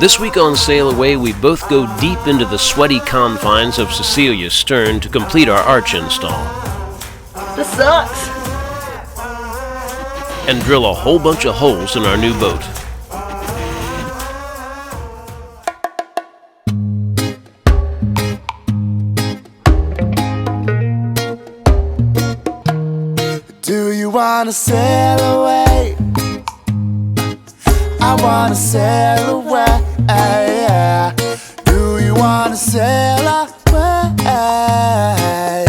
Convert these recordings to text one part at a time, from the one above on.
This week on SailAway, we both go deep into the sweaty confines of Cecilia's stern to complete our arch install. This sucks! And drill a whole bunch of holes in our new boat. Do you wanna sail away? I wanna sail away. Do you wanna sail away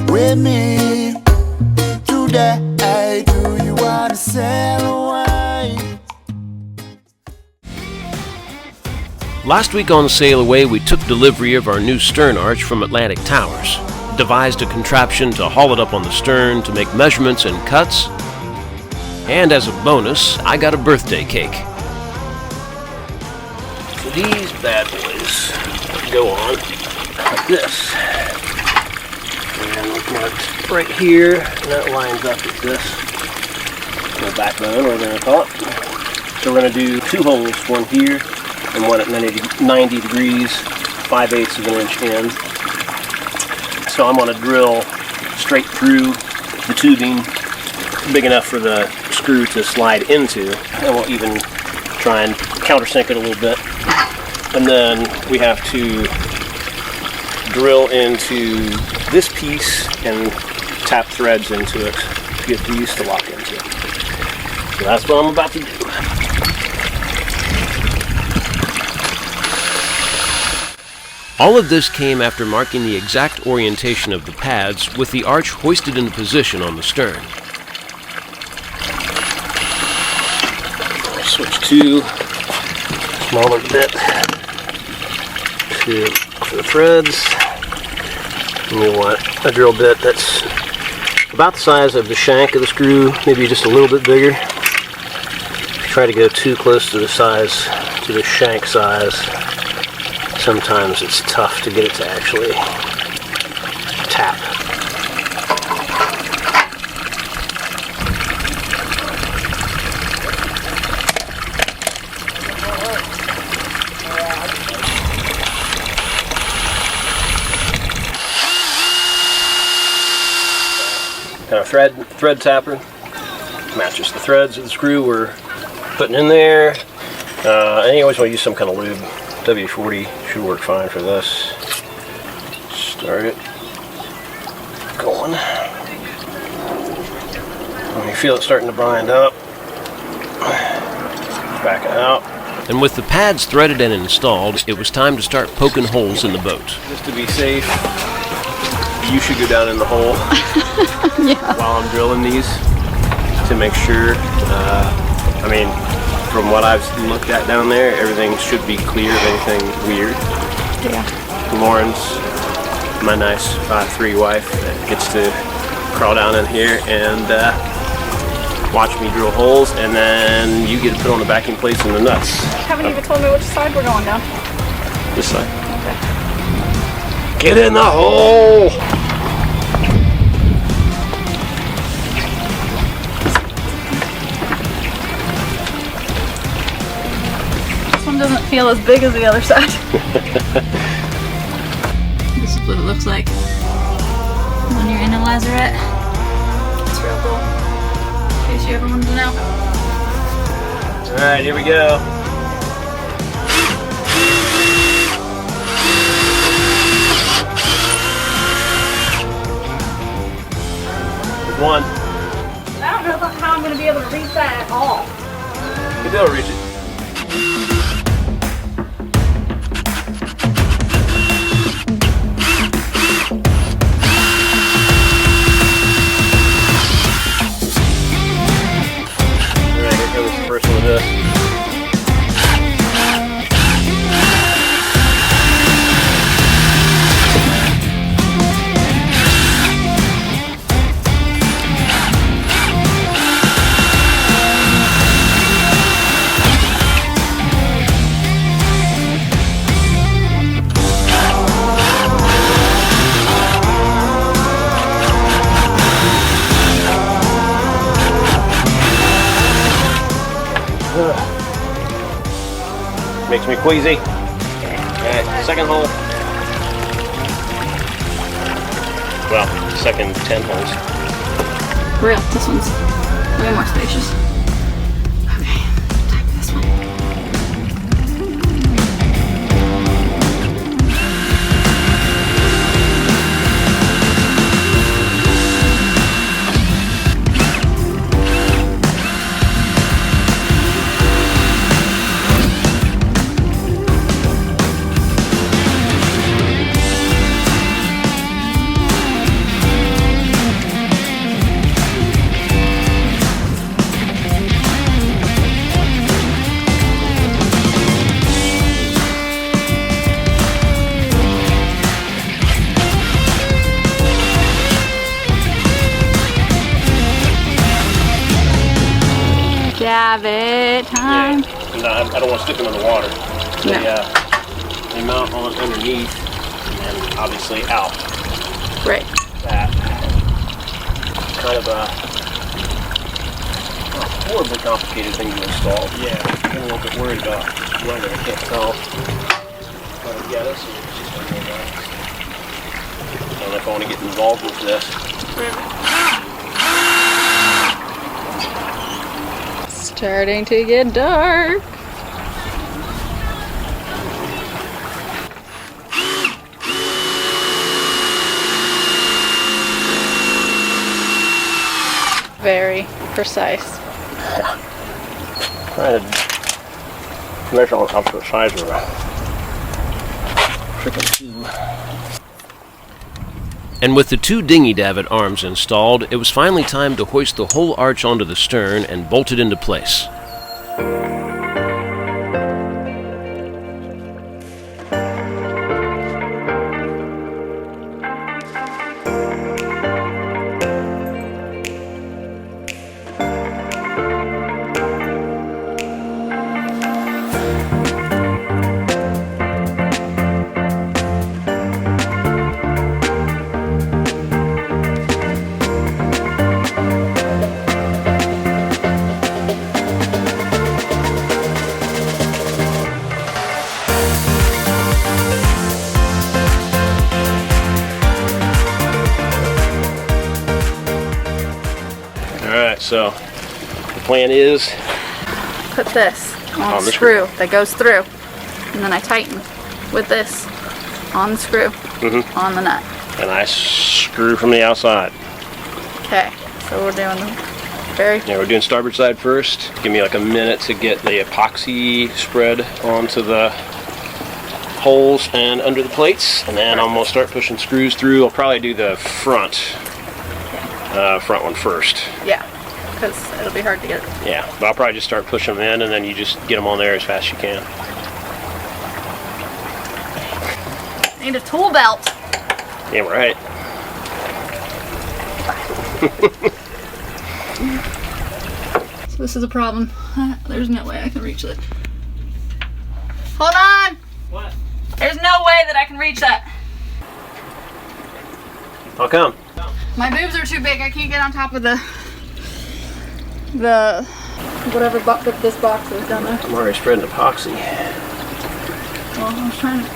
with me today? Do you wanna sail away? Last week on SailAway, we took delivery of our new stern arch from Atlantic Towers, devised a contraption to haul it up on the stern to make measurements and cuts, and as a bonus, I got a birthday cake. So these bad boys go on like this. And it's marked right here, and that lines up with this. The backbone, we're going to call it. So we're going to do 2 holes, one here and one at 90 degrees, 5/8 of an inch in. So I'm going to drill straight through the tubing, big enough for the screw to slide into, and we'll even try and countersink it a little bit. And then we have to drill into this piece and tap threads into it to get these to lock into. So that's what I'm about to do. All of this came after marking the exact orientation of the pads with the arch hoisted into position on the stern. I'll switch to a smaller bit for the threads. And we want a drill bit that's about the size of the shank of the screw, maybe just a little bit bigger. If you try to go too close to the size, to the shank size, sometimes it's tough to get it to actually tap. Kind of thread tapper, matches the threads of the screw we're putting in there. And you always want to use some kind of lube. W40 should work fine for this. Start it going. When you feel it starting to bind up, back it out. And with the pads threaded and installed, it was time to start poking holes in the boat. Just to be safe, you should go down in the hole while I'm drilling these to make sure. I mean, from what I've looked at down there, everything should be clear of anything weird. Yeah. Lauren's my nice 5'3" wife that gets to crawl down in here and watch me drill holes, and then you get to put on the backing plates and the nuts. Haven't even told me which side we're going down. This side. Okay. Get in the hole! This one doesn't feel as big as the other side. This is what it looks like when you're in a lazarette. It's real cool. In case you ever wanted to know. Alright, here we go. One. I don't know how I'm going to be able to reach that at all. You'll be able to reach it. Alright, here comes the first one of this. Makes me queasy. Alright, second hole. Well, second 10 holes. Real, this one's way more spacious. Okay, time for this one. Davit time. Yeah. No, I don't want to stick them in the water. No. They mount on underneath and obviously out. Right. That kind of a horribly complicated thing to install. Yeah, I'm a little bit worried about whether I can't tell. Yeah, this is just a little bit. I don't know if I want to get involved with this. Starting to get dark. Very precise. Trying to measure on opposite sides of a freaking tube. And with the two dinghy davit arms installed, it was finally time to hoist the whole arch onto the stern and bolt it into place. So the plan is put this on the screw that goes through, and then I tighten with this on the screw on the nut. And I screw from the outside. Okay, so we're doing we're doing starboard side first. Give me like a minute to get the epoxy spread onto the holes and under the plates, and then I'm gonna start pushing screws through. I'll probably do the front one first. Yeah. Because it'll be hard to get it. Yeah, but I'll probably just start pushing them in, and then you just get them on there as fast as you can. Need a tool belt. Yeah, right. So this is a problem. There's no way I can reach it. Hold on! What? There's no way that I can reach that. How come? My boobs are too big. I can't get on top of the whatever this box is down there. I'm already spreading epoxy. Well, I was trying to,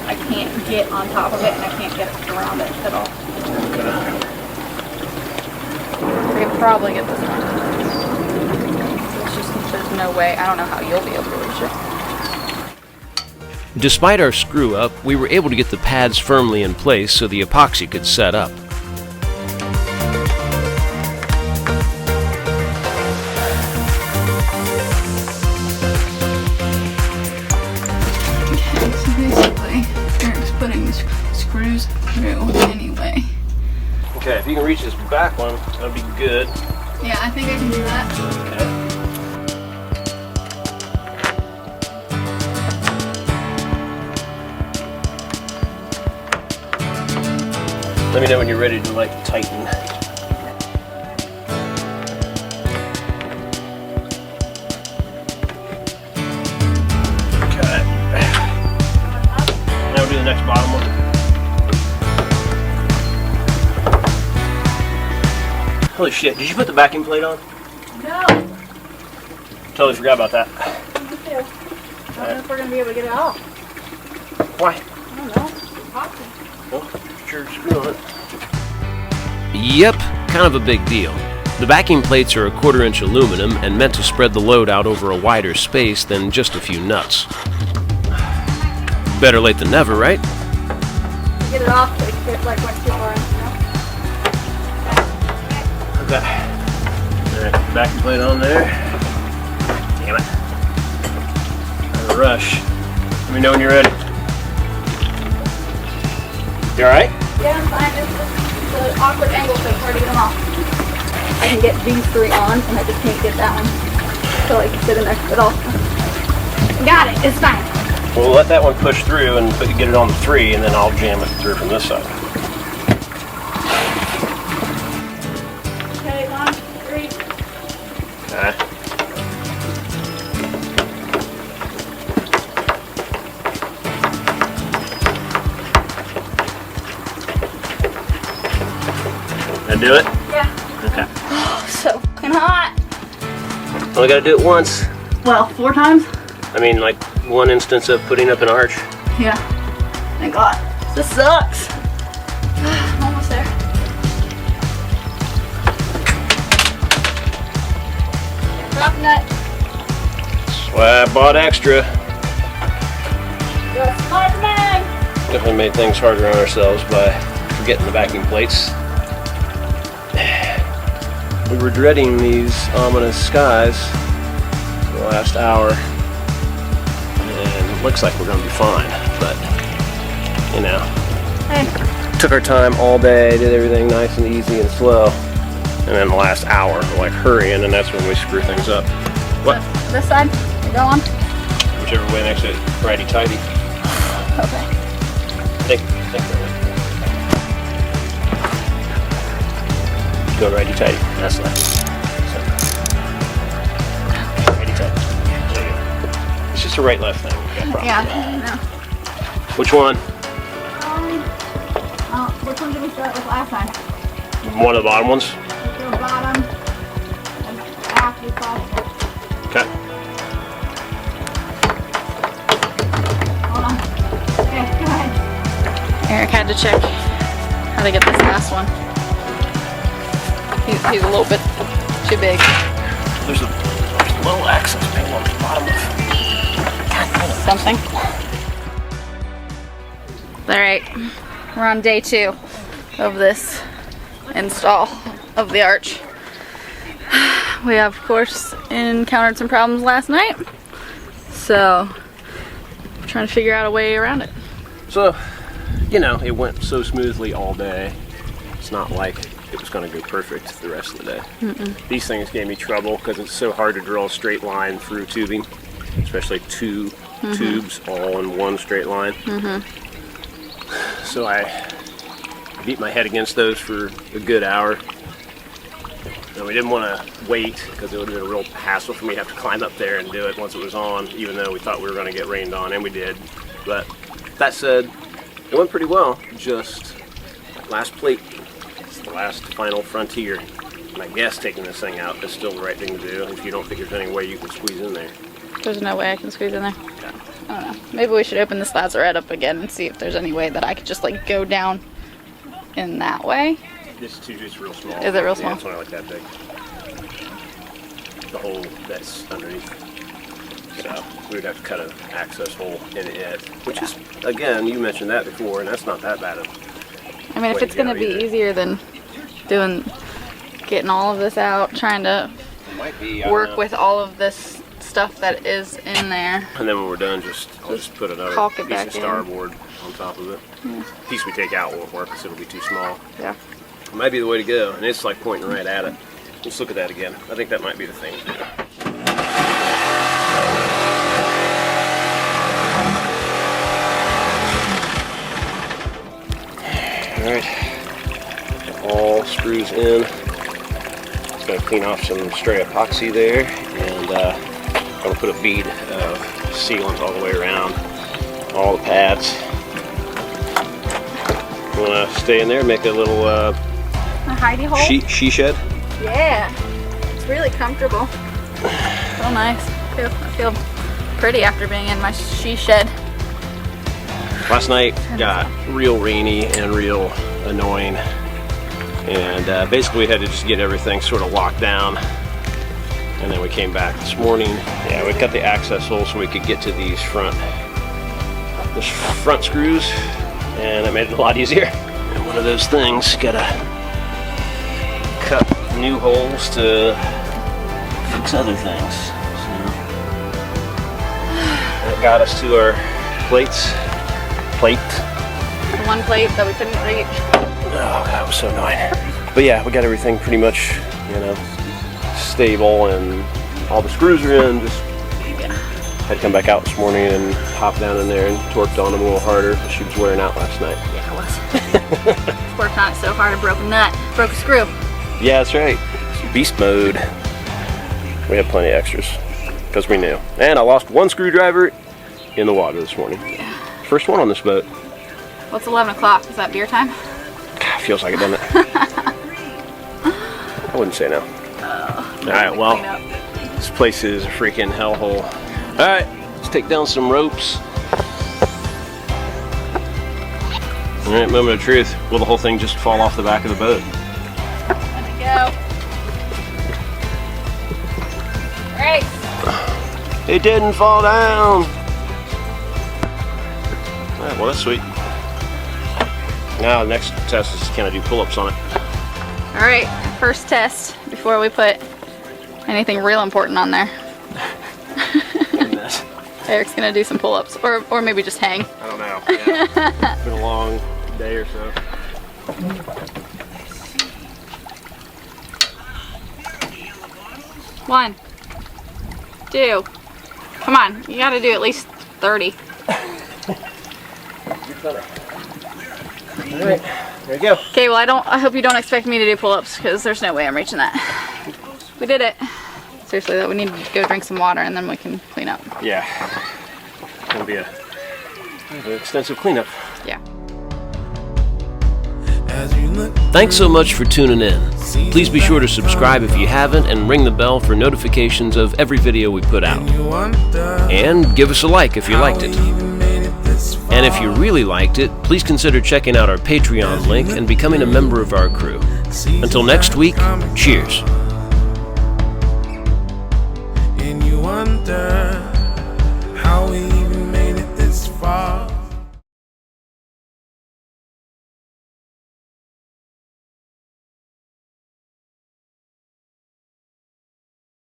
I can't get on top of it, and I can't get around it at all. Okay. I could probably get this one. It's just, there's no way. I don't know how you'll be able to reach it. Despite our screw up, we were able to get the pads firmly in place so the epoxy could set up. Screws through anyway. Okay, if you can reach this back one, that'd be good. Yeah, I think I can do that. Okay. Let me know when you're ready to tighten. Okay. Now we'll do the next bottom one. Holy shit, did you put the backing plate on? No. Totally forgot about that. too. I don't know if we're going to be able to get it off. Why? I don't know. Possible. Well, sure, screw on it. Yep, kind of a big deal. The backing plates are a 1/4-inch aluminum and meant to spread the load out over a wider space than just a few nuts. Better late than never, right? Get it off so it fits like much too far in, you know? Okay. Alright, backing plate on there. Damn it. Not a rush. Let me know when you're ready. You alright? Yeah, I'm fine. It's just the awkward angle so it's hard to get them off. I can get these 3 on, and I just can't get that one. So I can sit in there at all. Got it. It's fine. We'll let that one push through and get it on the 3, and then I'll jam it through from this side. Okay, 1, 3. Alright. That do it? Yeah. Okay. Oh, so fucking hot. Only gotta do it once. Well, 4 times? I mean, like one instance of putting up an arch. Yeah. Thank God. This sucks. Almost there. Drop nut. That's why I bought extra. You're a smart man. Definitely made things harder on ourselves by forgetting the backing plates. We were dreading these ominous skies for the last hour, and it looks like we're going to be fine, but, you know. Hey. Took our time all day, did everything nice and easy and slow, and then the last hour, we're like hurrying, and that's when we screw things up. What? This side? You go on? Whichever way makes it righty-tighty. Okay. Think go righty-tighty. That's left. So. Righty-tighty. There you go. It's just a right-left thing. We got problems Yeah. with. No. Which one? Which one did we start with last time? One of the bottom ones? The bottom and after the top. Okay. Hold on. Okay, go ahead. Eric had to check how to get this last one. He's a little bit too big. There's a little access panel on the bottom of Something. Alright, we're on day 2 of this install of the arch. We have, of course, encountered some problems last night, so I'm trying to figure out a way around it. So, you know, it went so smoothly all day. It's not like it was going to go perfect the rest of the day. Mm-mm. These things gave me trouble because it's so hard to draw a straight line through tubing, especially 2 tubes all in one straight line. So I beat my head against those for a good hour. And we didn't want to wait because it would have been a real hassle for me to have to climb up there and do it once it was on, even though we thought we were going to get rained on, and we did. But that said, it went pretty well. Just last plate. It's the last final frontier. And I guess taking this thing out is still the right thing to do if you don't think there's any way you can squeeze in there. There's no way I can squeeze in there. Okay. I don't know. Maybe we should open this lazarette up again and see if there's any way that I could just like go down in that way. This tube is real small. Is it real small? Yeah, it's only like that big. The hole that's underneath. So we would have to cut an access hole in it, which is, again, you mentioned that before, and that's not that bad of. I mean, if it's going to be easier than getting all of this out, trying to Might be, work with all of this stuff that is in there. And then when we're done, I'll just put another caulk it piece back of in. starboard on top of it. Yeah. The piece we take out won't work because it'll be too small. Yeah. It might be the way to go, and it's like pointing right at it. Let's look at that again. I think that might be the thing to do. Alright, all screws in. Just gotta clean off some stray epoxy there, and I'm gonna put a bead of sealant all the way around all the pads. I'm gonna stay in there, make a little A hidey hole? she shed. Yeah. It's really comfortable. So nice. I feel pretty after being in my she shed. Last night got real rainy and real annoying, and basically we had to just get everything sort of locked down, and then we came back this morning. Yeah, we cut the access hole so we could get to these front screws, and that made it a lot easier. And one of those things, gotta cut new holes to fix other things. So that got us to our plates. The one plate that we couldn't reach. Oh, that was so annoying. But yeah, we got everything pretty much, you know, stable, and all the screws are in. Just had to come back out this morning and hop down in there and torqued on them a little harder. She was wearing out last night. Yeah, it was. Worked on it so hard, I broke a nut, broke a screw. Yeah, that's right. Beast mode. We had plenty of extras because we knew. And I lost one screwdriver in the water this morning. Yeah. First one on this boat. What's 11 o'clock? Is that beer time? God, feels like it, doesn't it? I wouldn't say no. Alright, well, this place is a freaking hellhole. Alright, let's take down some ropes. Alright, moment of truth. Will the whole thing just fall off the back of the boat? Let it go. Great. It didn't fall down. Alright, well, that's sweet. Now the next test is can I do pull-ups on it. Alright, first test before we put anything real important on there. Eric's gonna do some pull-ups, or maybe just hang. I don't know. Yeah. It's been a long day or so. One, two. Come on, you gotta do at least 30. Alright, there you go. Okay, well I hope you don't expect me to do pull-ups because there's no way I'm reaching that. We did it. Seriously though, we need to go drink some water and then we can clean up. Yeah. It's gonna be an extensive cleanup. Yeah. Thanks so much for tuning in. Please be sure to subscribe if you haven't and ring the bell for notifications of every video we put out. And give us a like if you liked it. And if you really liked it, please consider checking out our Patreon link and becoming a member of our crew. Until next week, cheers.